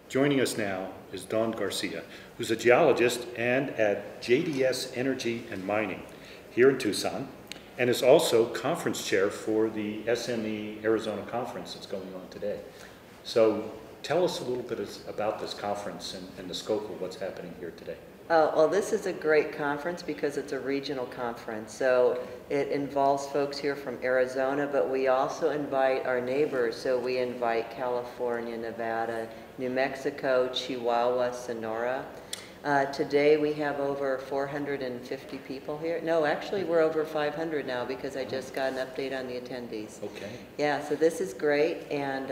Joining us now is Don Garcia, who's a geologist and at JDS Energy and Mining here in Tucson, and is also conference chair for the SME Arizona conference that's going on today. So tell us a little bit about this conference and the scope of what's happening here today. Well, this is a great conference because it's a regional conference. So it involves folks here from Arizona, but we also invite our neighbors. So we invite California, Nevada, New Mexico, Chihuahua, Sonora. Today we have over 450 people here. No, actually we're over 500 now because I just got an update on the attendees. Okay. Yeah, so this is great, and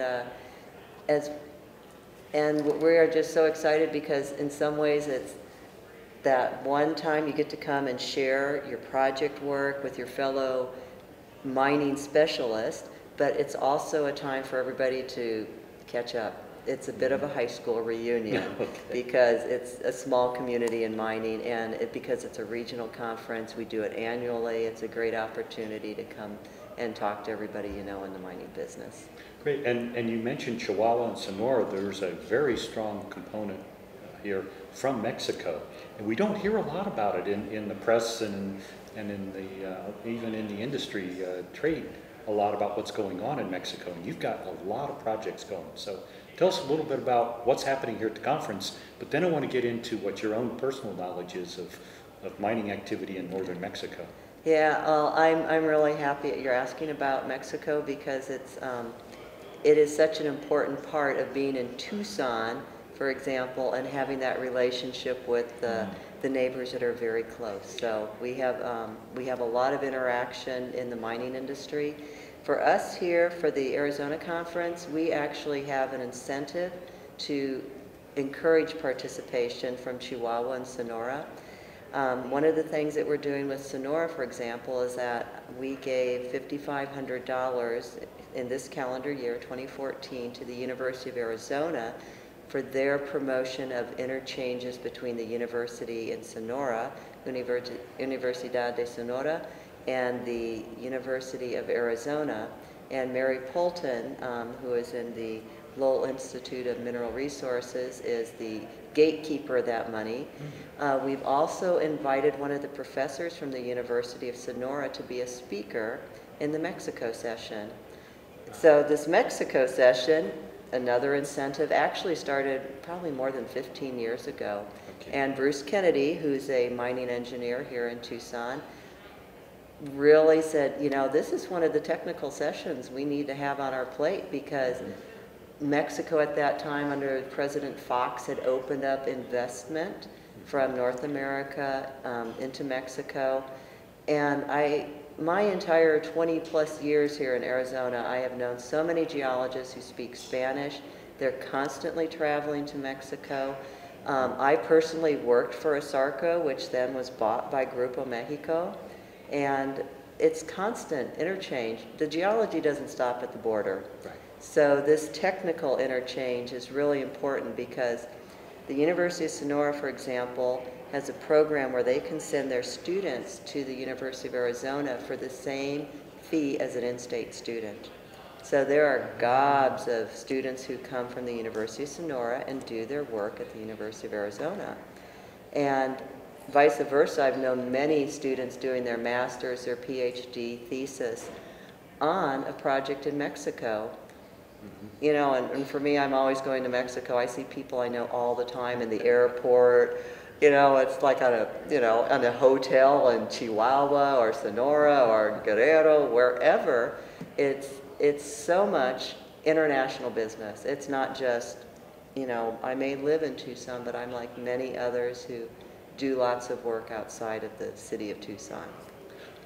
we are just so excited because in some ways it's that one time you get to come and share your project work with your fellow mining specialists, but it's also a time for everybody to catch up. It's a bit of a high school reunion because it's a small community in mining, and because it's a regional conference, we do it annually. It's a great opportunity to come and talk to everybody you know in the mining business. Great, and you mentioned Chihuahua and Sonora. There's a very strong component here from Mexico, and we don't hear a lot about it in the press and in the even in the industry trade a lot about what's going on in Mexico, and you've got a lot of projects going. So tell us a little bit about what's happening here at the conference, but then I want to get into what your own personal knowledge is of mining activity in northern Mexico. Yeah, I'm really happy you're asking about Mexico because it is such an important part of being in Tucson, for example, and having that relationship with the neighbors that are very close. So we have a lot of interaction in the mining industry. For us here, for the Arizona conference, we actually have an incentive to encourage participation from Chihuahua and Sonora. One of the things that we're doing with Sonora, for example, is that we gave $5,500 in this calendar year, 2014, to the University of Arizona for their promotion of interchanges between the university in Sonora, Universidad de Sonora, and the University of Arizona. And Mary Polton, who is in the Lowell Institute of Mineral Resources, is the gatekeeper of that money. We've also invited one of the professors from the University of Sonora to be a speaker in the Mexico session. So this Mexico session, another incentive, actually started probably more than 15 years ago. Okay. And Bruce Kennedy, who's a mining engineer here in Tucson, really said, you know, this is one of the technical sessions we need to have on our plate because Mexico at that time under President Fox had opened up investment from North America into Mexico. And my entire 20 plus years here in Arizona, I have known so many geologists who speak Spanish. They're constantly traveling to Mexico. I personally worked for ASARCO, which then was bought by Grupo Mexico. And it's constant interchange. The geology doesn't stop at the border. Right. So this technical interchange is really important because the University of Sonora, for example, has a program where they can send their students to the University of Arizona for the same fee as an in-state student. So there are gobs of students who come from the University of Sonora and do their work at the University of Arizona. And vice versa, I've known many students doing their master's, their PhD thesis on a project in Mexico. You know, and for me, I'm always going to Mexico. I see people I know all the time in the airport. You know, it's like on a hotel in Chihuahua or Sonora or Guerrero, wherever. It's so much international business. It's not just, you know, I may live in Tucson, but I'm like many others who do lots of work outside of the city of Tucson.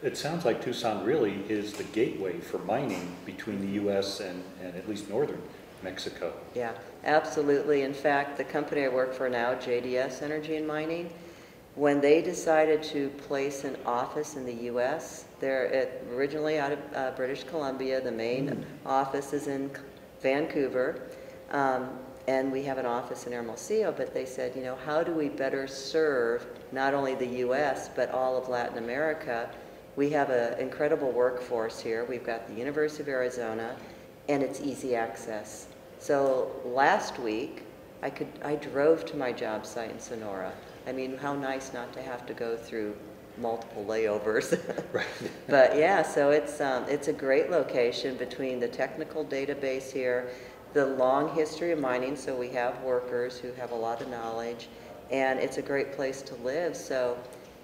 It sounds like Tucson really is the gateway for mining between the U.S. and at least northern Mexico. Yeah, absolutely. In fact, the company I work for now, JDS Energy and Mining, when they decided to place an office in the U.S., they're originally out of British Columbia. The main office is in Vancouver. And we have an office in Hermosillo, but they said, you know, how do we better serve not only the U.S., but all of Latin America? We have an incredible workforce here. We've got the University of Arizona, and it's easy access. So last week, I drove to my job site in Sonora. I mean, how nice not to have to go through multiple layovers. Right. But yeah, so it's a great location between the technical database here, the long history of mining, so we have workers who have a lot of knowledge, and it's a great place to live. So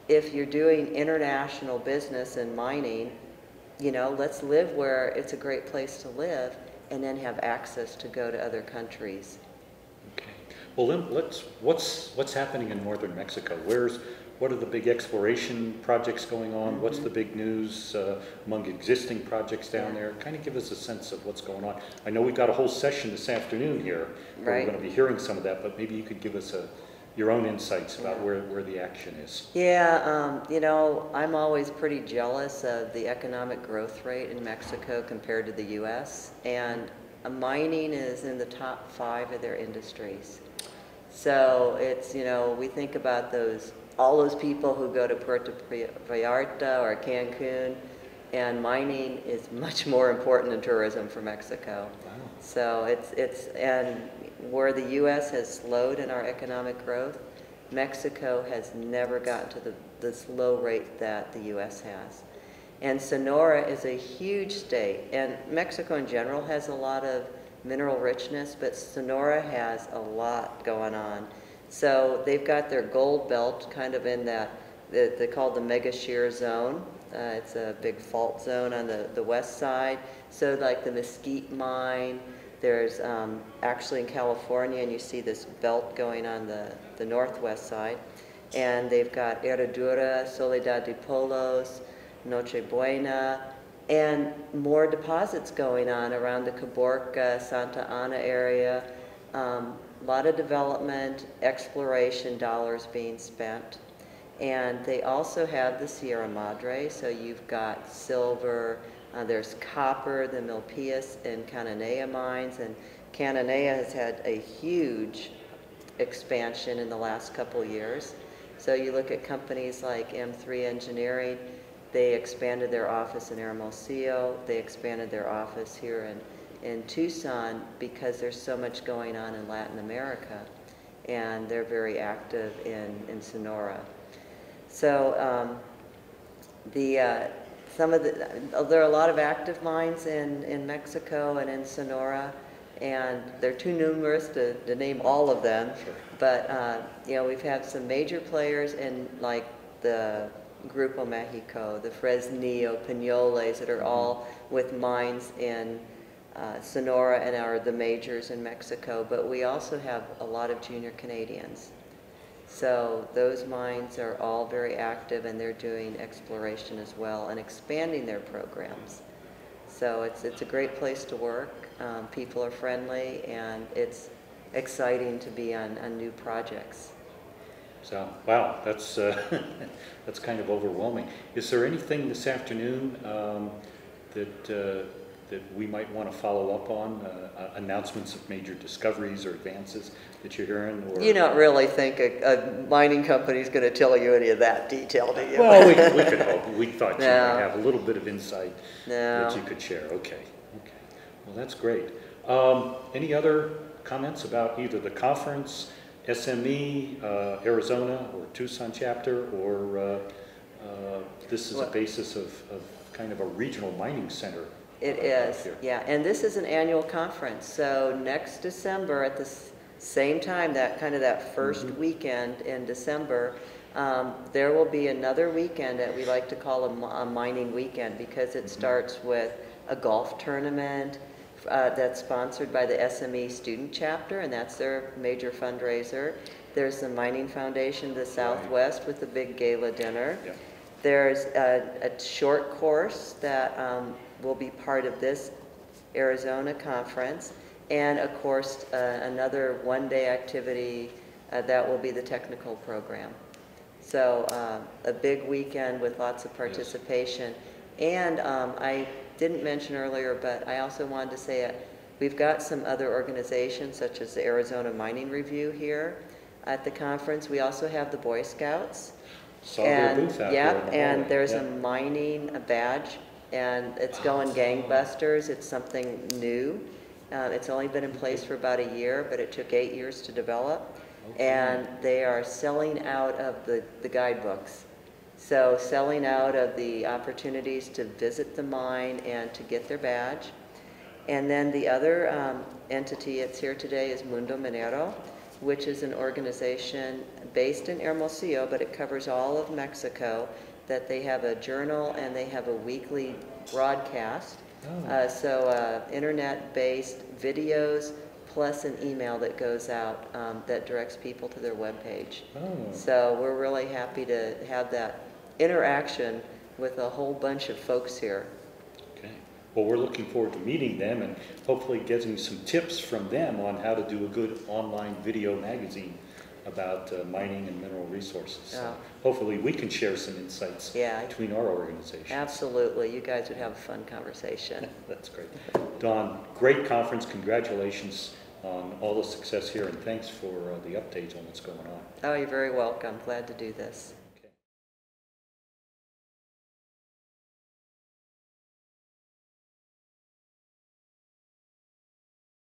if you're doing international business in mining, you know, let's live where it's a great place to live and then have access to go to other countries. Okay. Well, then what's happening in northern Mexico? What are the big exploration projects going on? Mm-hmm. What's the big news among existing projects down there? Kind of give us a sense of what's going on. I know we've got a whole session this afternoon here where right. we're going to be hearing some of that, but maybe you could give us your own insights about where the action is. Yeah, you know, I'm always pretty jealous of the economic growth rate in Mexico compared to the U.S., and mining is in the top 5 of their industries. So it's, you know, we think about all those people who go to Puerto Vallarta or Cancun, and mining is much more important than tourism for Mexico. Wow. So and where the U.S. has slowed in our economic growth, Mexico has never gotten to the slow rate that the U.S. has. And Sonora is a huge state, and Mexico in general has a lot of mineral richness, but Sonora has a lot going on. So they've got their gold belt kind of in that, they call the mega shear zone. It's a big fault zone on the west side. So like the Mesquite mine, there's actually in California, and you see this belt going on the northwest side. And they've got Herradura, Soledad de Polos, Noche Buena, and more deposits going on around the Caborca, Santa Ana area. A lot of development, exploration dollars being spent. And they also have the Sierra Madre, so you've got silver, there's copper, the Milpias and Cananea mines, and Cananea has had a huge expansion in the last couple of years. So you look at companies like M3 Engineering, they expanded their office in Hermosillo, they expanded their office here in Tucson because there's so much going on in Latin America, and they're very active in Sonora. So there are a lot of active mines in Mexico and in Sonora, and they're too numerous to name all of them. Sure. But you know, we've had some major players in like the Grupo Mexico, the Fresnillo, Peñoles, that are all with mines in Sonora and are the majors in Mexico. But we also have a lot of junior Canadians. So those mines are all very active, and they're doing exploration as well and expanding their programs. So it's a great place to work. People are friendly, and it's exciting to be on new projects. So, wow, that's that's kind of overwhelming. Is there anything this afternoon that we might want to follow up on? Announcements of major discoveries or advances that you're hearing? Or? You don't really think a mining company is going to tell you any of that detail, do you? Well, we could hope. We thought you might have a little bit of insight that you could share. Okay. Well, that's great. Any other comments about either the conference, SME, Arizona, or Tucson chapter, or this is a basis of kind of a regional mining center? It is, yeah, and this is an annual conference. So next December at the same time, that first weekend in December, there will be another weekend that we like to call a mining weekend, because it starts with a golf tournament that's sponsored by the SME student chapter, and that's their major fundraiser. There's the Mining Foundation of the Southwest with the big gala dinner. Yeah. There's a short course that will be part of this Arizona conference, and of course another one-day activity that will be the technical program. So a big weekend with lots of participation. And I didn't mention earlier, but I also wanted to say we've got some other organizations such as the Arizona Mining Review here at the conference. We also have the Boy Scouts. Saw their booth out there in the hallway. And there's a mining badge, and it's going gangbusters. It's something new, It's only been in place for about a year, but it took 8 years to develop. Okay. And they are selling out of the guidebooks. So selling out of the opportunities to visit the mine and to get their badge. And then the other entity that's here today is Mundo Minero, which is an organization based in Hermosillo, but it covers all of Mexico, that they have a journal and they have a weekly broadcast. So internet-based videos plus an email that goes out that directs people to their webpage. So we're really happy to have that interaction with a whole bunch of folks here. Okay. Well, we're looking forward to meeting them and hopefully getting some tips from them on how to do a good online video magazine about mining and mineral resources. So hopefully we can share some insights between our organizations. Absolutely. You guys would have a fun conversation. That's great. Dawn, great conference. Congratulations on all the success here, and thanks for the updates on what's going on. Oh, you're very welcome. Glad to do this.